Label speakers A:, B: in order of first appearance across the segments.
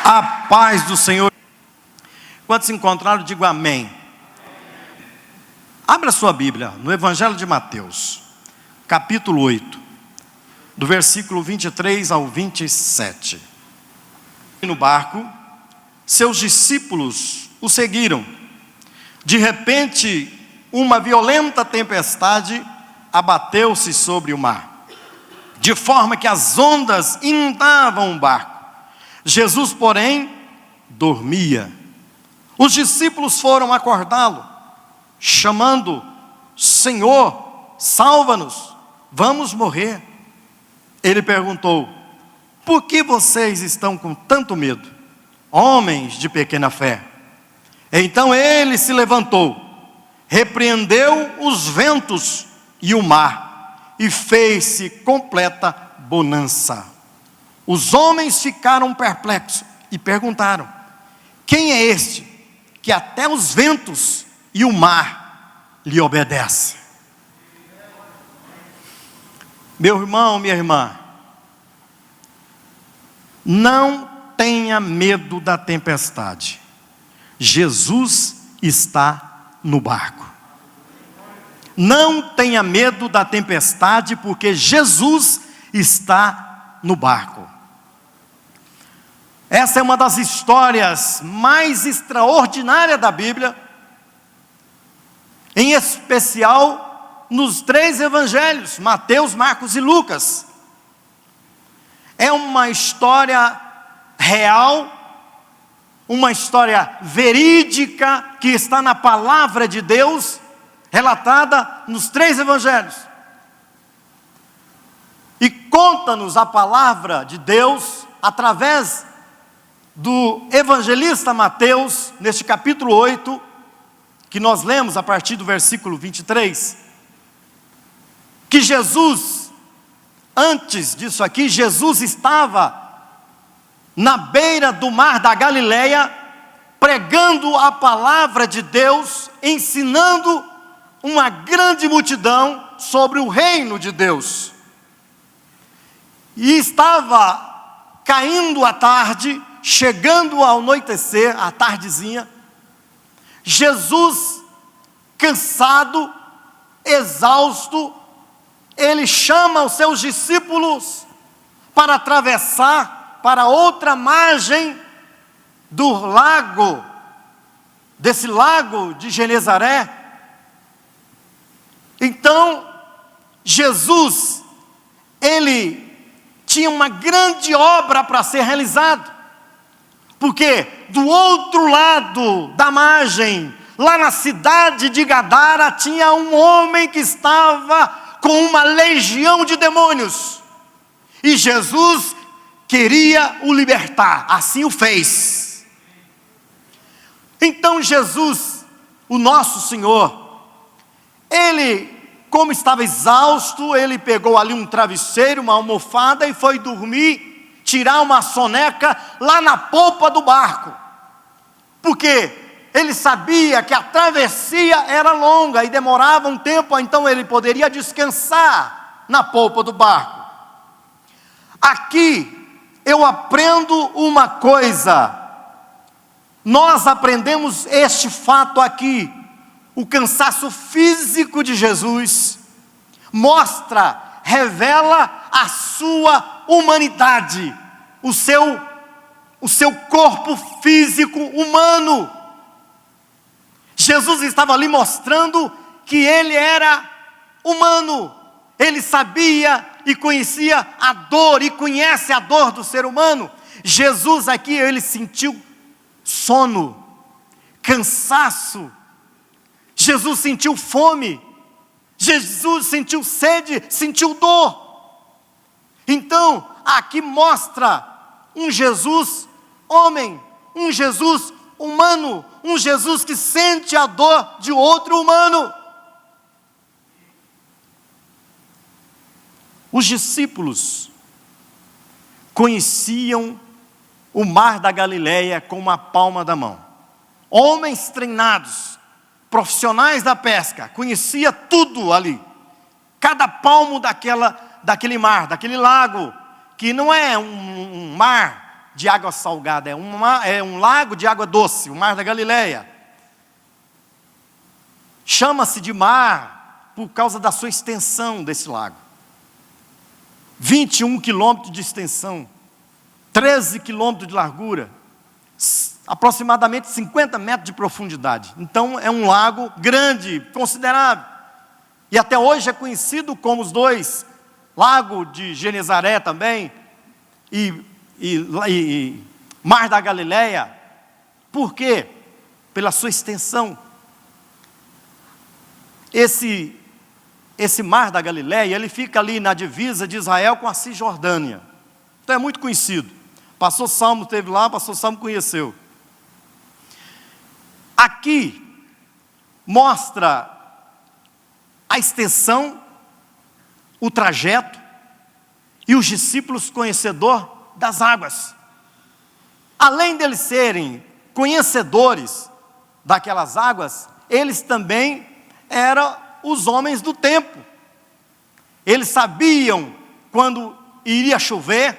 A: A paz do Senhor. Quando se encontraram, digo amém. Abra sua Bíblia no Evangelho de Mateus, capítulo 8, do versículo 23 ao 27. No barco, seus discípulos o seguiram. De repente, uma violenta tempestade abateu-se sobre o mar, de forma que as ondas inundavam o barco. Jesus, porém, dormia. Os discípulos foram acordá-lo, chamando: Senhor, salva-nos, vamos morrer. Ele perguntou: por que vocês estão com tanto medo, homens de pequena fé? Então ele se levantou, repreendeu os ventos e o mar, e fez-se completa bonança. Os homens ficaram perplexos e perguntaram: quem é este que até os ventos e o mar lhe obedecem? Meu irmão, minha irmã, não tenha medo da tempestade. Jesus está no barco. Não tenha medo da tempestade, porque Jesus está no barco. Essa é uma das histórias mais extraordinárias da Bíblia, em especial nos 3 evangelhos, Mateus, Marcos e Lucas. É uma história real, uma história verídica, que está na palavra de Deus, relatada nos 3 evangelhos. E conta-nos a palavra de Deus através do evangelista Mateus, neste capítulo 8, que nós lemos a partir do versículo 23, que Jesus, antes disso aqui, Jesus estava na beira do mar da Galileia, pregando a palavra de Deus, ensinando uma grande multidão sobre o reino de Deus. E estava caindo a tarde, chegando ao anoitecer, à tardezinha, Jesus, cansado, exausto, ele chama os seus discípulos para atravessar para outra margem do lago, desse lago de Genezaré. Então, Jesus, ele tinha uma grande obra para ser realizada, porque do outro lado da margem, lá na cidade de Gadara, tinha um homem que estava com uma legião de demônios, e Jesus queria o libertar, assim o fez. Então Jesus, o nosso Senhor, ele, como estava exausto, ele pegou ali um travesseiro, uma almofada e foi dormir, tirar uma soneca lá na polpa do barco, porque ele sabia que a travessia era longa e demorava um tempo, então ele poderia descansar na polpa do barco. Aqui eu aprendo uma coisa, nós aprendemos este fato aqui: o cansaço físico de Jesus mostra, revela a sua humanidade, o seu corpo físico humano. Jesus estava ali mostrando que ele era humano, ele sabia e conhecia a dor, e conhece a dor do ser humano. Jesus aqui, ele sentiu sono, cansaço, Jesus sentiu fome, Jesus sentiu sede, sentiu dor. Então, aqui mostra um Jesus homem, um Jesus humano, um Jesus que sente a dor de outro humano. Os discípulos conheciam o mar da Galileia como a palma da mão. Homens treinados, profissionais da pesca, conhecia tudo ali. Cada palmo daquele mar, daquele lago, que não é um mar de água salgada, é um lago de água doce, o Mar da Galileia. Chama-se de mar por causa da sua extensão desse lago. 21 quilômetros de extensão, 13 quilômetros de largura, aproximadamente 50 metros de profundidade. Então é um lago grande, considerável. E até hoje é conhecido como os dois, Lago de Genezaré também, e Mar da Galileia. Por quê? Pela sua extensão. Esse Mar da Galileia, ele fica ali na divisa de Israel com a Cisjordânia. Então é muito conhecido. Pastor Salmo esteve lá, Pastor Salmo conheceu. Aqui mostra a extensão, o trajeto e os discípulos conhecedores das águas. Além deles serem conhecedores daquelas águas, eles também eram os homens do tempo. Eles sabiam quando iria chover,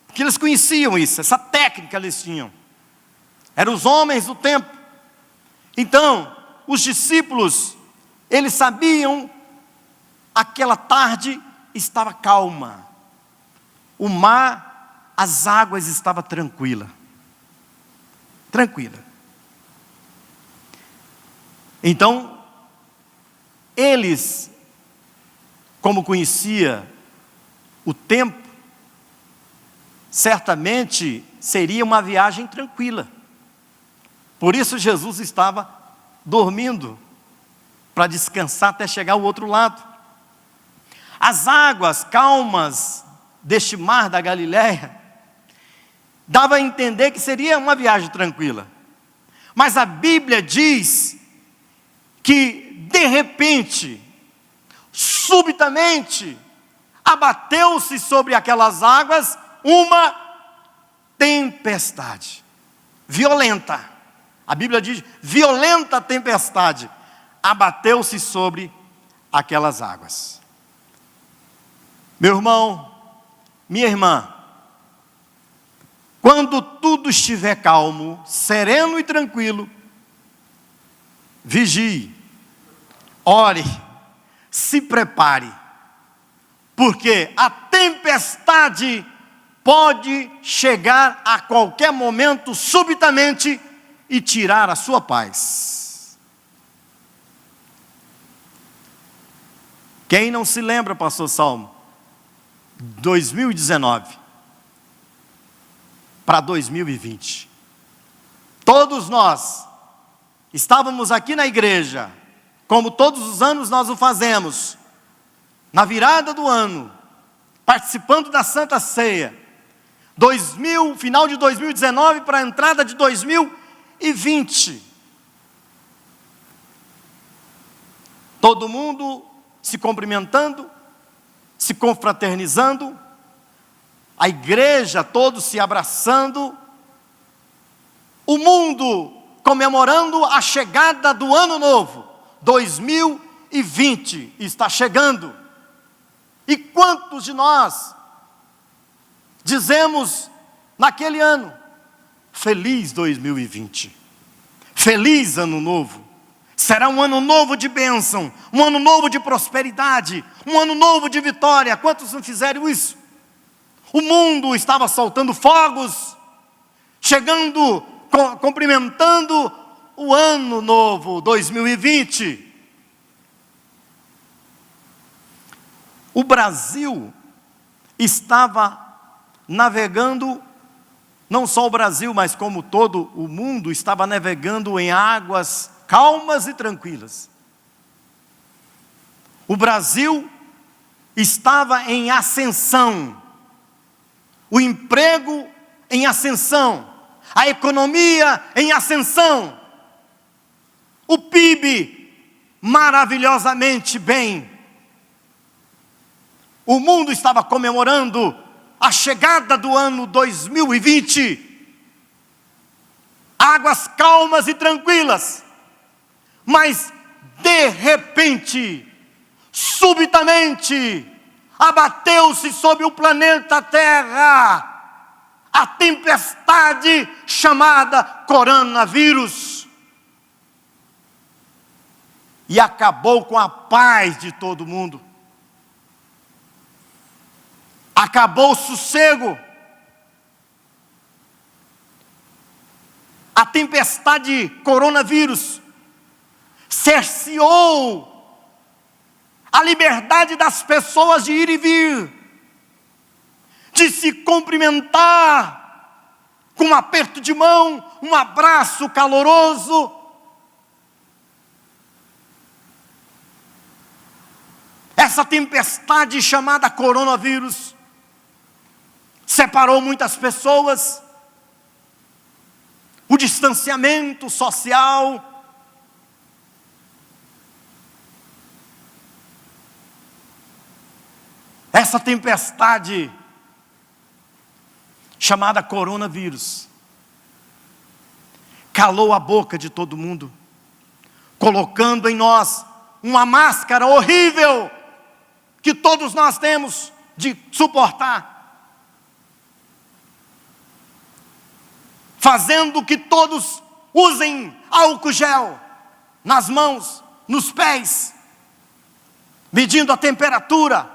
A: porque eles conheciam isso, essa técnica eles tinham. Eram os homens do tempo. Então, os discípulos, eles sabiam, aquela tarde estava calma. O mar, as águas estavam tranquilas. Tranquila. Então, eles, como conhecia o tempo, certamente seria uma viagem tranquila. Por isso Jesus estava dormindo, para descansar até chegar ao outro lado. As águas calmas deste mar da Galileia dava a entender que seria uma viagem tranquila. Mas a Bíblia diz que de repente, subitamente, abateu-se sobre aquelas águas uma tempestade violenta. A Bíblia diz, violenta tempestade abateu-se sobre aquelas águas. Meu irmão, minha irmã, quando tudo estiver calmo, sereno e tranquilo, vigie, ore, se prepare, porque a tempestade pode chegar a qualquer momento, subitamente, e tirar a sua paz. Quem não se lembra, pastor Salmo, 2019 para 2020, todos nós estávamos aqui na igreja, como todos os anos nós o fazemos, na virada do ano, participando da Santa Ceia, final de 2019 para a entrada de 2020. Todo mundo se cumprimentando, se confraternizando, a igreja todos se abraçando, o mundo comemorando a chegada do ano novo, 2020 está chegando. E quantos de nós dizemos naquele ano, feliz 2020, feliz ano novo, será um ano novo de bênção, um ano novo de prosperidade, um ano novo de vitória. Quantos não fizeram isso? O mundo estava soltando fogos, chegando, cumprimentando o ano novo 2020. O Brasil estava navegando, não só o Brasil, mas como todo o mundo estava navegando em águas calmas e tranquilas. O Brasil estava em ascensão, o emprego em ascensão, a economia em ascensão, o PIB maravilhosamente bem. O mundo estava comemorando a chegada do ano 2020, águas calmas e tranquilas, mas de repente, subitamente, abateu-se sobre o planeta Terra a tempestade chamada coronavírus. E acabou com a paz de todo mundo. Acabou o sossego. A tempestade coronavírus cerceou a liberdade das pessoas de ir e vir, de se cumprimentar com um aperto de mão, um abraço caloroso. Essa tempestade chamada coronavírus separou muitas pessoas, o distanciamento social. Essa tempestade chamada coronavírus calou a boca de todo mundo, colocando em nós uma máscara horrível que todos nós temos de suportar, fazendo que todos usem álcool gel nas mãos, nos pés, medindo a temperatura,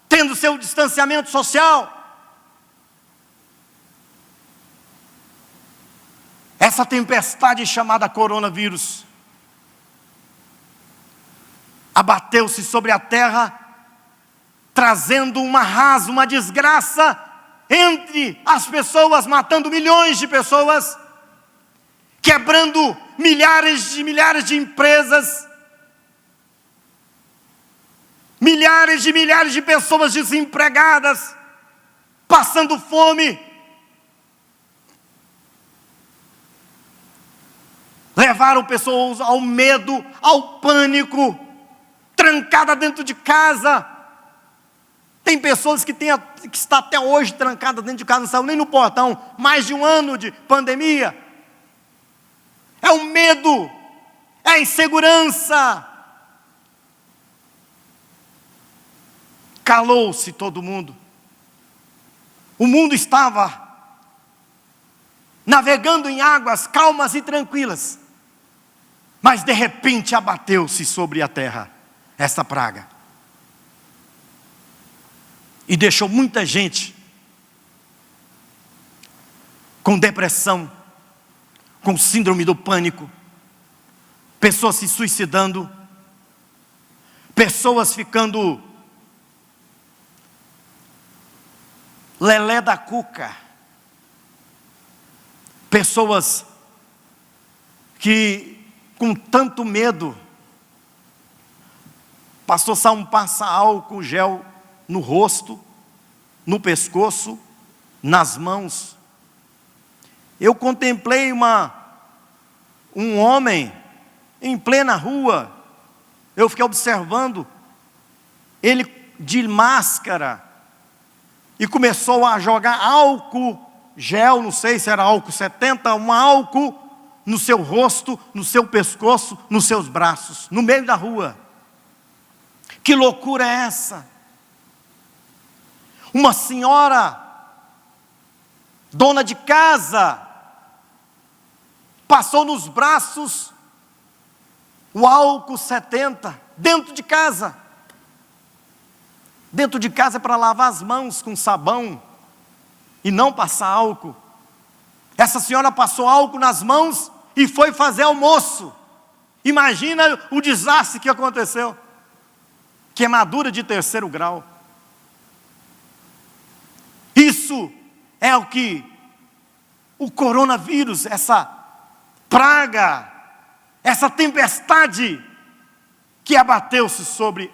A: tendo seu distanciamento social. Essa tempestade chamada coronavírus abateu-se sobre a terra, trazendo um arraso, uma desgraça entre as pessoas, matando milhões de pessoas, quebrando milhares de empresas, milhares de pessoas desempregadas, passando fome. Levaram pessoas ao medo, ao pânico, trancada dentro de casa. Tem pessoas que está até hoje trancada dentro de casa, não saiu nem no portão, mais de um ano de pandemia. É o medo, é a insegurança. Calou-se todo mundo. O mundo estava navegando em águas calmas e tranquilas, mas de repente abateu-se sobre a terra essa praga. E deixou muita gente com depressão, com síndrome do pânico, pessoas se suicidando, pessoas ficando lelé da cuca, pessoas que com tanto medo, pastor Salmo passa álcool gel no rosto, no pescoço, nas mãos. Eu contemplei um homem em plena rua, eu fiquei observando, ele de máscara, e começou a jogar álcool gel, não sei se era álcool 70, um álcool no seu rosto, no seu pescoço, nos seus braços, no meio da rua. Que loucura é essa? Uma senhora, dona de casa, passou nos braços o álcool 70, dentro de casa. Dentro de casa é para lavar as mãos com sabão e não passar álcool. Essa senhora passou álcool nas mãos e foi fazer almoço. Imagina o desastre que aconteceu. Queimadura de 3º grau. Isso é o que o coronavírus, essa praga, essa tempestade que abateu-se sobre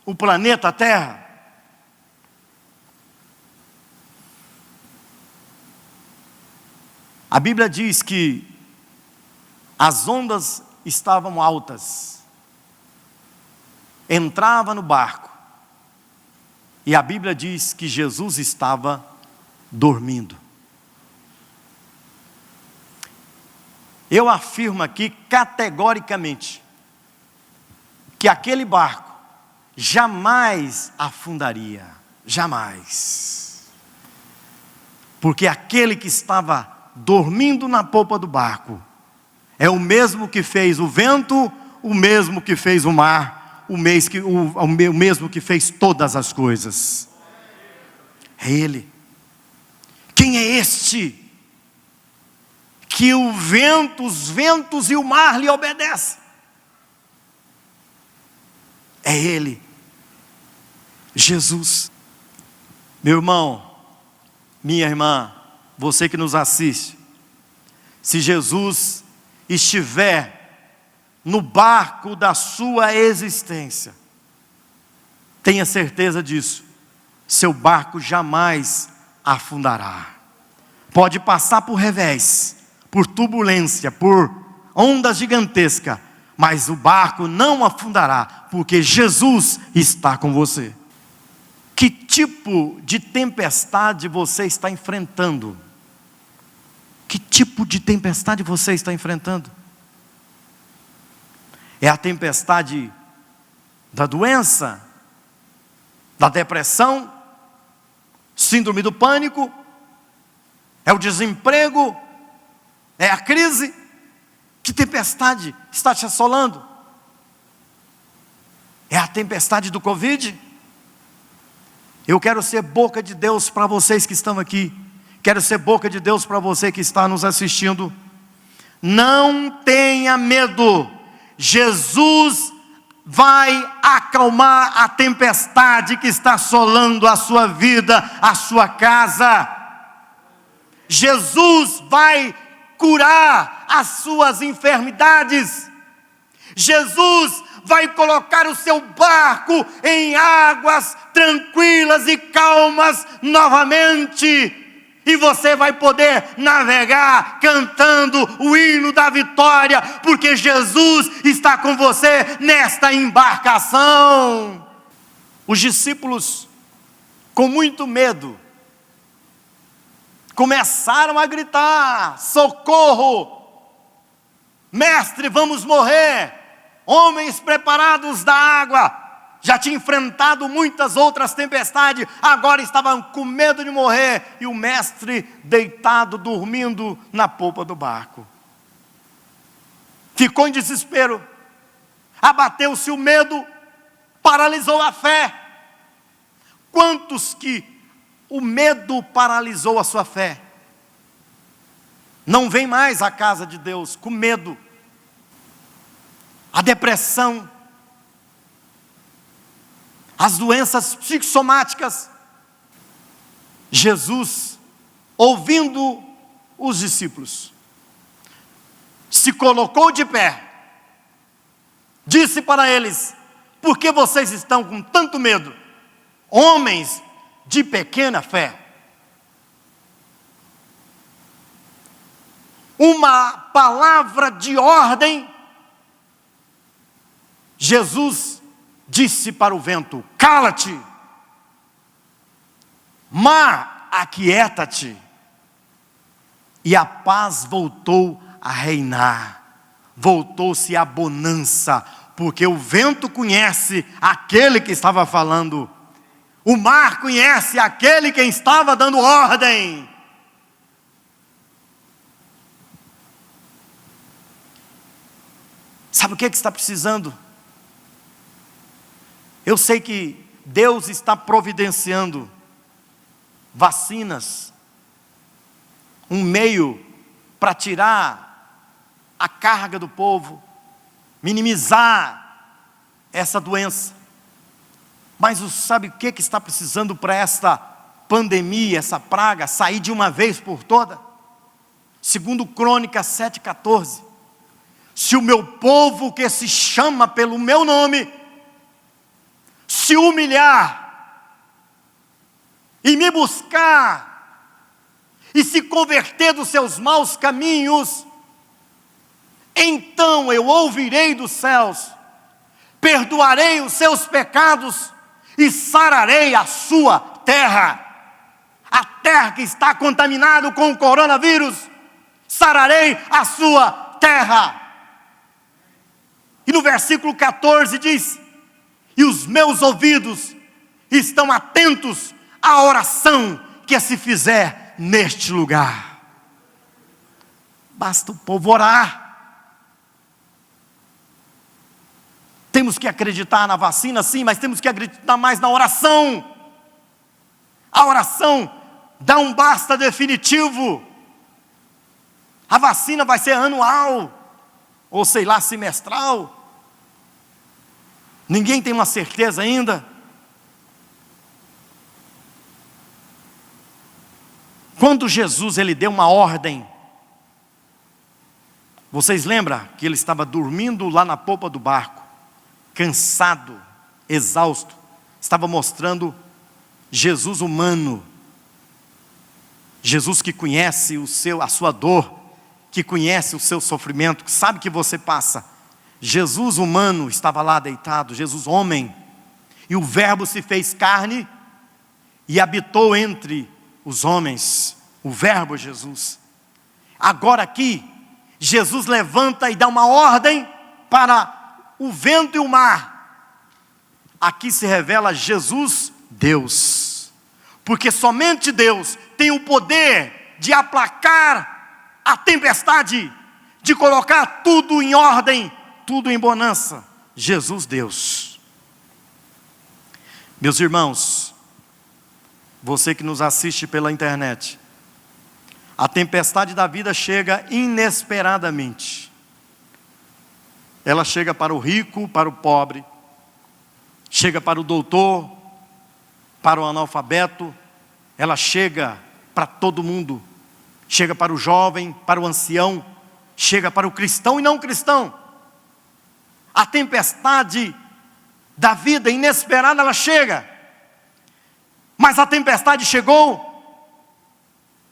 A: o planeta Terra. A Bíblia diz que as ondas estavam altas. Entrava no barco. E a Bíblia diz que Jesus estava dormindo. Eu afirmo aqui categoricamente que aquele barco jamais afundaria. Jamais. Porque aquele que estava dormindo na polpa do barco é o mesmo que fez o vento, o mesmo que fez o mar, o mesmo que fez todas as coisas. É Ele. Quem é este que o vento, os ventos e o mar lhe obedecem? É Ele, Jesus. Meu irmão, minha irmã, você que nos assiste, se Jesus estiver no barco da sua existência, tenha certeza disso, seu barco jamais afundará. Pode passar por revés, por turbulência, por ondas gigantescas, mas o barco não afundará, porque Jesus está com você. Que tipo de tempestade você está enfrentando? Que tipo de tempestade você está enfrentando? É a tempestade da doença, da depressão, síndrome do pânico? É o desemprego? É a crise? Que tempestade está te assolando? É a tempestade do Covid? Eu quero ser boca de Deus para vocês que estão aqui. Quero ser boca de Deus para você que está nos assistindo. Não tenha medo. Jesus vai acalmar a tempestade que está assolando a sua vida, a sua casa. Jesus vai curar as suas enfermidades. Jesus vai colocar o seu barco em águas tranquilas e calmas novamente. E você vai poder navegar cantando o hino da vitória, porque Jesus está com você nesta embarcação. Os discípulos, com muito medo, começaram a gritar: socorro! Mestre, vamos morrer! Homens preparados da água, já tinham enfrentado muitas outras tempestades, agora estavam com medo de morrer, e o mestre deitado, dormindo na polpa do barco. Ficou em desespero, abateu-se o medo, paralisou a fé. Quantos que o medo paralisou a sua fé? Não vem mais à casa de Deus com medo. A depressão, as doenças psicossomáticas. Jesus, ouvindo os discípulos, se colocou de pé, disse para eles: por que vocês estão com tanto medo, homens de pequena fé? Uma palavra de ordem. Jesus disse para o vento: cala-te, mar, aquieta-te. E a paz voltou a reinar, voltou-se a bonança, porque o vento conhece aquele que estava falando, o mar conhece aquele que estava dando ordem. Sabe o que está precisando? Eu sei que Deus está providenciando vacinas, um meio para tirar a carga do povo, minimizar essa doença. Mas sabe o que está precisando para esta pandemia, essa praga, sair de uma vez por toda? Segundo Crônicas 7,14, se o meu povo que se chama pelo meu nome se humilhar e me buscar e se converter dos seus maus caminhos, então eu ouvirei dos céus, perdoarei os seus pecados e sararei a sua terra. A terra que está contaminada com o coronavírus, sararei a sua terra. E no versículo 14 diz: e os meus ouvidos estão atentos à oração que se fizer neste lugar. Basta o povo orar. Temos que acreditar na vacina, sim, mas temos que acreditar mais na oração. A oração dá um basta definitivo. A vacina vai ser anual, ou sei lá, semestral. Ninguém tem uma certeza ainda. Quando Jesus ele deu uma ordem, vocês lembram que ele estava dormindo lá na popa do barco, cansado, exausto, estava mostrando Jesus humano, Jesus que conhece a sua dor, que conhece o seu sofrimento, que sabe que você passa. Jesus humano estava lá deitado, Jesus homem, e o Verbo se fez carne e habitou entre os homens, o Verbo Jesus. Agora aqui, Jesus levanta e dá uma ordem para o vento e o mar. Aqui se revela Jesus, Deus. Porque somente Deus tem o poder de aplacar a tempestade, de colocar tudo em ordem, tudo em bonança. Jesus, Deus. Meus irmãos, você que nos assiste pela internet, a tempestade da vida chega inesperadamente. Ela chega para o rico, para o pobre, chega para o doutor, para o analfabeto, ela chega para todo mundo, chega para o jovem, para o ancião, chega para o cristão e não cristão. A tempestade da vida inesperada, ela chega, mas a tempestade chegou.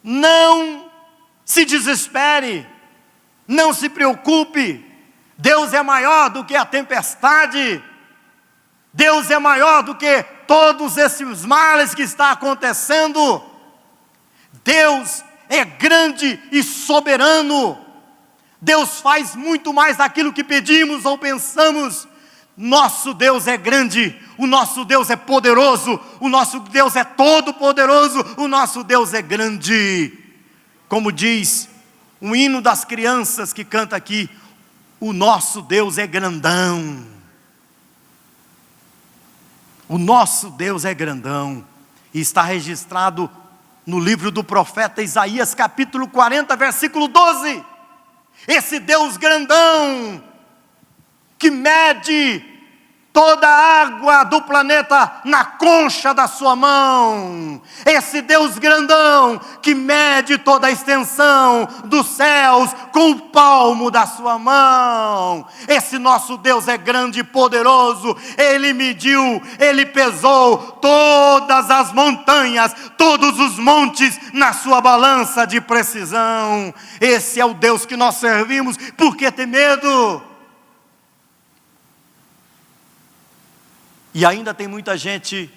A: Não se desespere, não se preocupe, Deus é maior do que a tempestade, Deus é maior do que todos esses males que estão acontecendo. Deus é grande e soberano, Deus faz muito mais daquilo que pedimos ou pensamos. Nosso Deus é grande, o nosso Deus é poderoso, o nosso Deus é todo poderoso, o nosso Deus é grande. Como diz um hino das crianças que canta aqui, o nosso Deus é grandão. O nosso Deus é grandão. E está registrado no livro do profeta Isaías, capítulo 40, versículo 12. Esse Deus grandão, que mede toda a água do planeta na concha da sua mão. Esse Deus grandão, que mede toda a extensão dos céus com o palmo da sua mão. Esse nosso Deus é grande e poderoso. Ele mediu, Ele pesou todas as montanhas, todos os montes na sua balança de precisão. Esse é o Deus que nós servimos. Por que ter medo? E ainda tem muita gente,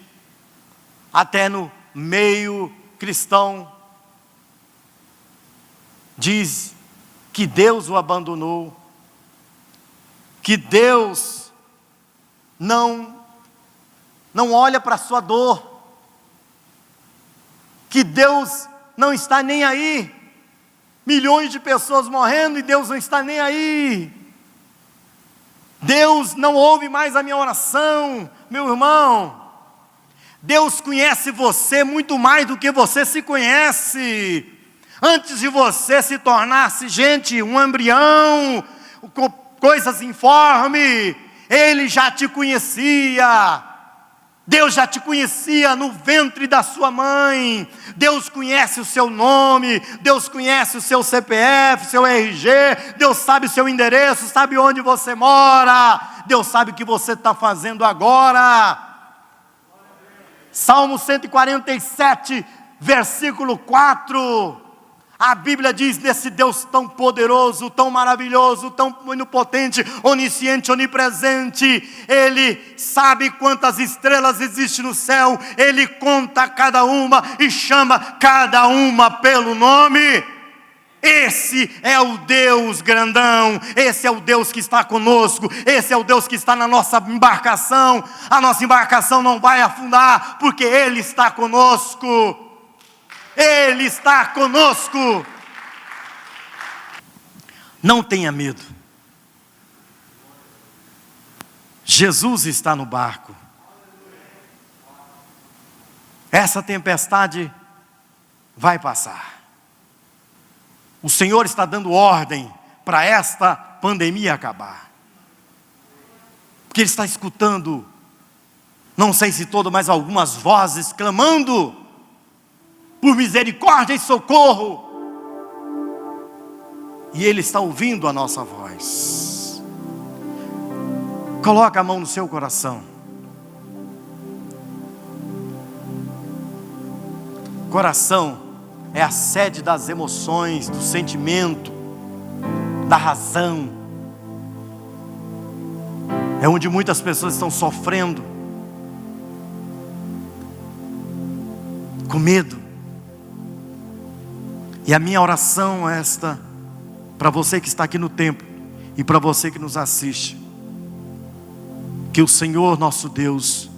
A: até no meio cristão, diz que Deus o abandonou, que Deus não olha para a sua dor, que Deus não está nem aí. Milhões de pessoas morrendo e Deus não está nem aí. Deus não ouve mais a minha oração. Meu irmão, Deus conhece você muito mais do que você se conhece. Antes de você se tornar-se, gente, um embrião, coisas informes, Ele já te conhecia. Deus já te conhecia no ventre da sua mãe. Deus conhece o seu nome, Deus conhece o seu CPF, seu RG, Deus sabe o seu endereço, sabe onde você mora, Deus sabe o que você está fazendo agora. Salmo 147, versículo 4. A Bíblia diz desse Deus tão poderoso, tão maravilhoso, tão onipotente, onisciente, onipresente. Ele sabe quantas estrelas existem no céu. Ele conta cada uma e chama cada uma pelo nome. Esse é o Deus grandão. Esse é o Deus que está conosco. Esse é o Deus que está na nossa embarcação. A nossa embarcação não vai afundar, porque Ele está conosco. Ele está conosco. Não tenha medo. Jesus está no barco. Essa tempestade vai passar. O Senhor está dando ordem para esta pandemia acabar. Porque Ele está escutando, não sei se todo, mas algumas vozes clamando por misericórdia e socorro. E Ele está ouvindo a nossa voz. Coloca a mão no seu coração. Coração é a sede das emoções, do sentimento, da razão. É onde muitas pessoas estão sofrendo, com medo. E a minha oração é esta, para você que está aqui no templo e para você que nos assiste: que o Senhor nosso Deus,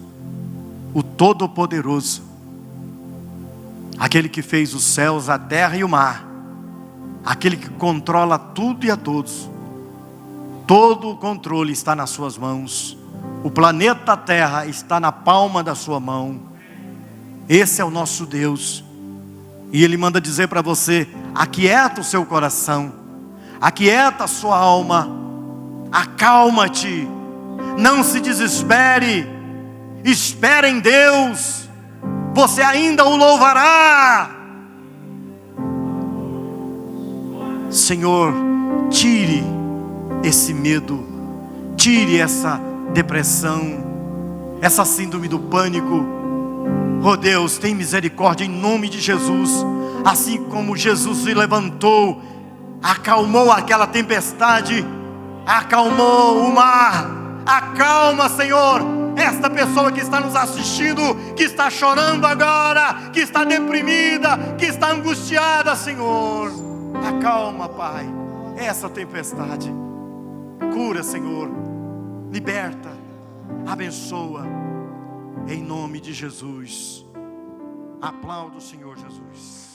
A: o Todo-Poderoso, aquele que fez os céus, a terra e o mar, aquele que controla tudo e a todos, todo o controle está nas suas mãos. O planeta Terra está na palma da sua mão. Esse é o nosso Deus. E Ele manda dizer para você: aquieta o seu coração, aquieta a sua alma, acalma-te, não se desespere, espere em Deus, você ainda o louvará. Senhor, tire esse medo, tire essa depressão, essa síndrome do pânico. Oh Deus, tem misericórdia em nome de Jesus. Assim como Jesus se levantou, acalmou aquela tempestade, acalmou o mar, acalma, Senhor, esta pessoa que está nos assistindo, que está chorando agora, que está deprimida, que está angustiada, Senhor. Acalma, Pai, essa tempestade. Cura, Senhor, liberta, abençoa, em nome de Jesus. Aplauda o Senhor Jesus.